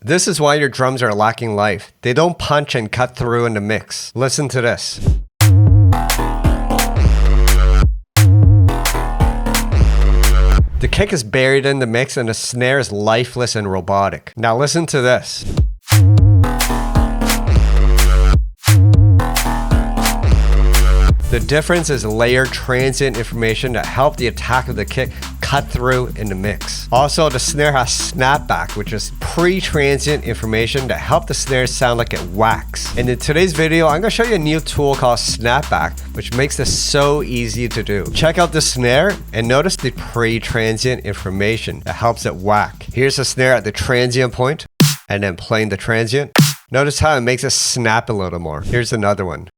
This is why your drums are lacking life. They don't punch and cut through in the mix. Listen to this. The kick is buried in the mix and the snare is lifeless and robotic. Now listen to this. The difference is layered transient information that help the attack of the kick cut through in the mix. Also, the snare has snapback, which is pre-transient information that help the snare sound like it whacks. And in today's video, I'm going to show you a new tool called snapback, which makes this so easy to do. Check out the snare and notice the pre-transient information that helps it whack. Here's the snare at the transient point, and then playing the transient. Notice how it makes it snap a little more. Here's another one.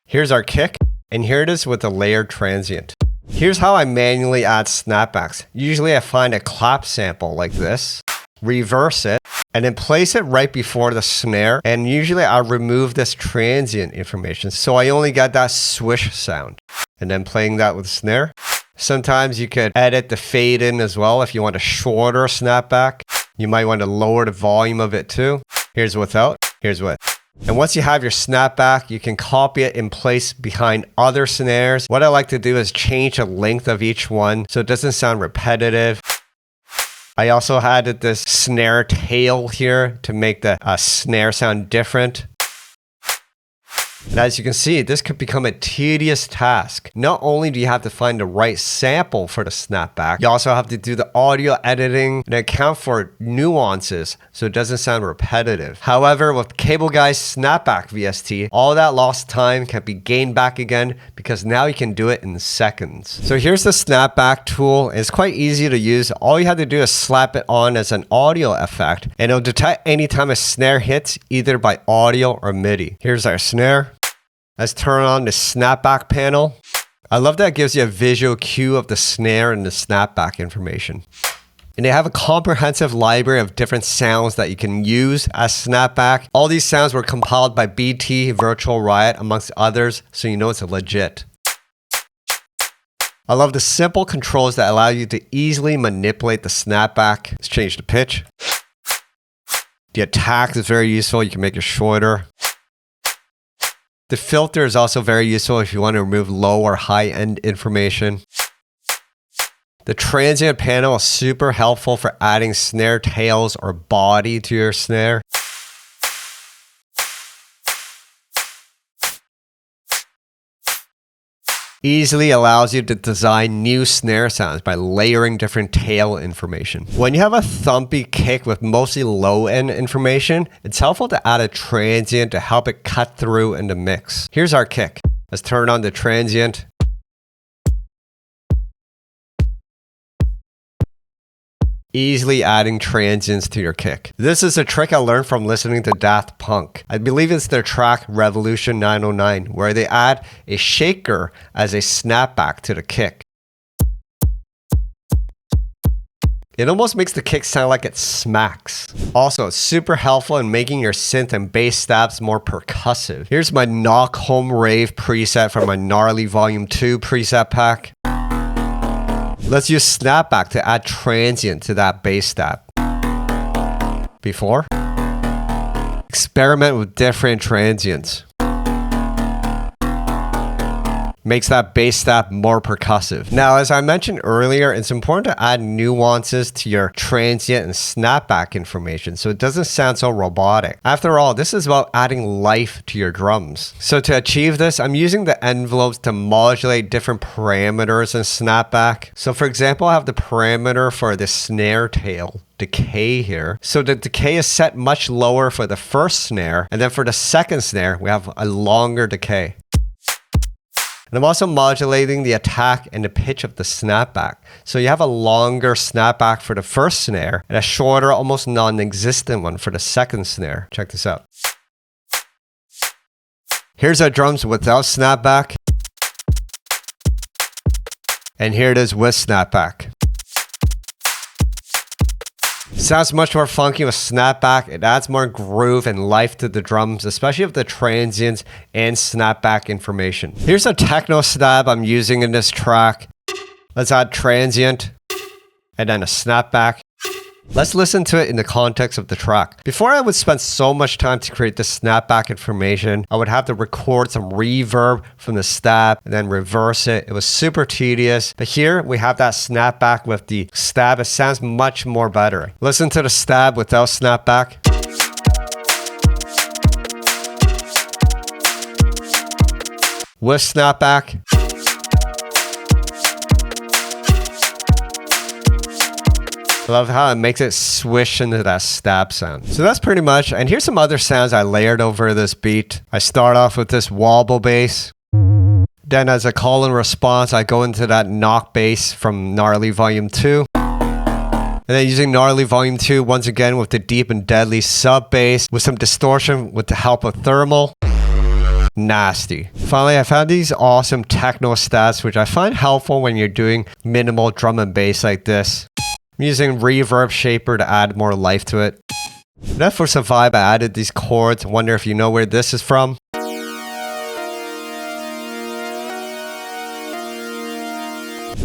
Here's our kick, and here it is with the layered transient. Here's how I manually add snapbacks. Usually I find a clap sample like this, reverse it, and then place it right before the snare, and usually I remove this transient information, so I only get that swish sound. And then playing that with the snare. Sometimes you could edit the fade in as well if you want a shorter snapback. You might want to lower the volume of it too. Here's without, here's with. And once you have your snapback, you can copy it in place behind other snares. What I like to do is change the length of each one so it doesn't sound repetitive. I also added this snare tail here to make the snare sound different. And as you can see, this could become a tedious task. Not only do you have to find the right sample for the snapback, you also have to do the audio editing and account for nuances so it doesn't sound repetitive. However, with Cableguys Snapback VST, all that lost time can be gained back again because now you can do it in seconds. So here's the snapback tool. It's quite easy to use. All you have to do is slap it on as an audio effect, and it'll detect anytime a snare hits either by audio or MIDI. Here's our snare. Let's turn on the snapback panel. I love that it gives you a visual cue of the snare and the snapback information. And they have a comprehensive library of different sounds that you can use as snapback. All these sounds were compiled by BT Virtual Riot amongst others, so you know it's legit. I love the simple controls that allow you to easily manipulate the snapback. Let's change the pitch. The attack is very useful. You can make it shorter. The filter is also very useful if you want to remove low or high end information. The transient panel is super helpful for adding snare tails or body to your snare. Easily allows you to design new snare sounds by layering different tail information. When you have a thumpy kick with mostly low end information, it's helpful to add a transient to help it cut through in the mix. Here's our kick. Let's turn on the transient. Easily adding transients to your kick. This is a trick I learned from listening to Daft Punk. I believe it's their track Revolution 909, where they add a shaker as a snapback to the kick. It almost makes the kick sound like it smacks. Also, it's super helpful in making your synth and bass stabs more percussive. Here's my Knock Home Rave preset from my Gnarly Volume 2 preset pack. Let's use snapback to add transient to that bass stab. Before, experiment with different transients. Makes that bass stab more percussive. Now, as I mentioned earlier, it's important to add nuances to your transient and snapback information so it doesn't sound so robotic. After all, this is about adding life to your drums. So to achieve this, I'm using the envelopes to modulate different parameters in snapback. So for example, I have the parameter for the snare tail decay here. So the decay is set much lower for the first snare, and then for the second snare, we have a longer decay. And I'm also modulating the attack and the pitch of the snapback. So you have a longer snapback for the first snare and a shorter, almost non-existent one for the second snare. Check this out. Here's our drums without snapback. And here it is with snapback. Sounds much more funky with snapback. It adds more groove and life to the drums, especially with the transients and snapback information. Here's a techno stab I'm using in this track. Let's add transient and then a snapback. Let's listen to it in the context of the track. Before, I would spend so much time to create this snapback information. I would have to record some reverb from the stab and then reverse it. It was super tedious. But here we have that snapback with the stab. It sounds much more better. Listen to the stab without snapback. With snapback. I love how it makes it swish into that stab sound. So that's pretty much, and here's some other sounds I layered over this beat. I start off with this wobble bass. Then as a call and response, I go into that knock bass from Gnarly Volume 2. And then using Gnarly Volume 2 once again with the deep and deadly sub bass with some distortion with the help of thermal. Nasty. Finally, I found these awesome techno stats which I find helpful when you're doing minimal drum and bass like this. I'm using 𝗦𝗧𝗪𝗙𝗪𝗢𝗪 to add more life to it. Then for some vibe, I added these chords. I wonder if you know where this is from.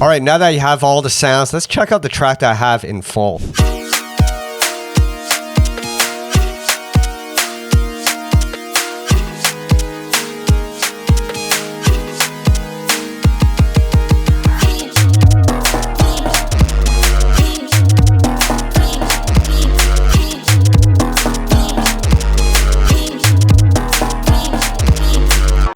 Alright, now that you have all the sounds, let's check out the track that I have in full.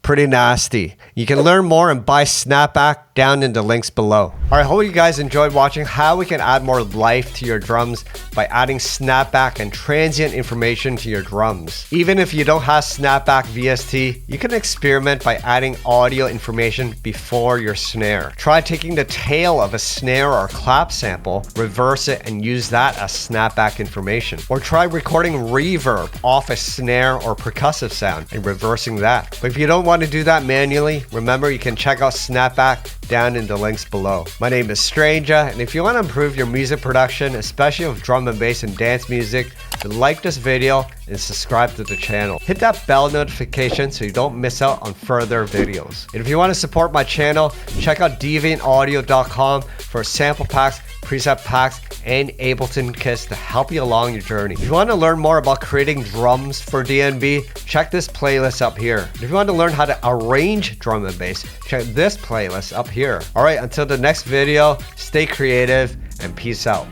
Pretty nasty. You can learn more and buy Snapback down in the links below. Alright, hope you guys enjoyed watching how we can add more life to your drums by adding snapback and transient information to your drums. Even if you don't have Snapback VST, you can experiment by adding audio information before your snare. Try taking the tail of a snare or clap sample, reverse it, and use that as snapback information. Or try recording reverb off a snare or percussive sound and reversing that. But if you don't want to do that manually, remember you can check out Snapback down in the links below. My name is 𝗦𝗪𝗏, and if you want to improve your music production, especially with drum and bass and dance music, then like this video and subscribe to the channel. Hit that bell notification so you don't miss out on further videos. And if you want to support my channel, check out 𝗣𝗥𝗘𝗦𝗢𝗙.com for sample packs, preset packs, and Ableton kits to help you along your journey. If you want to learn more about creating drums for DNB, check this playlist up here. If you want to learn how to arrange drum and bass, check this playlist up here. Alright, until the next video, stay creative and peace out.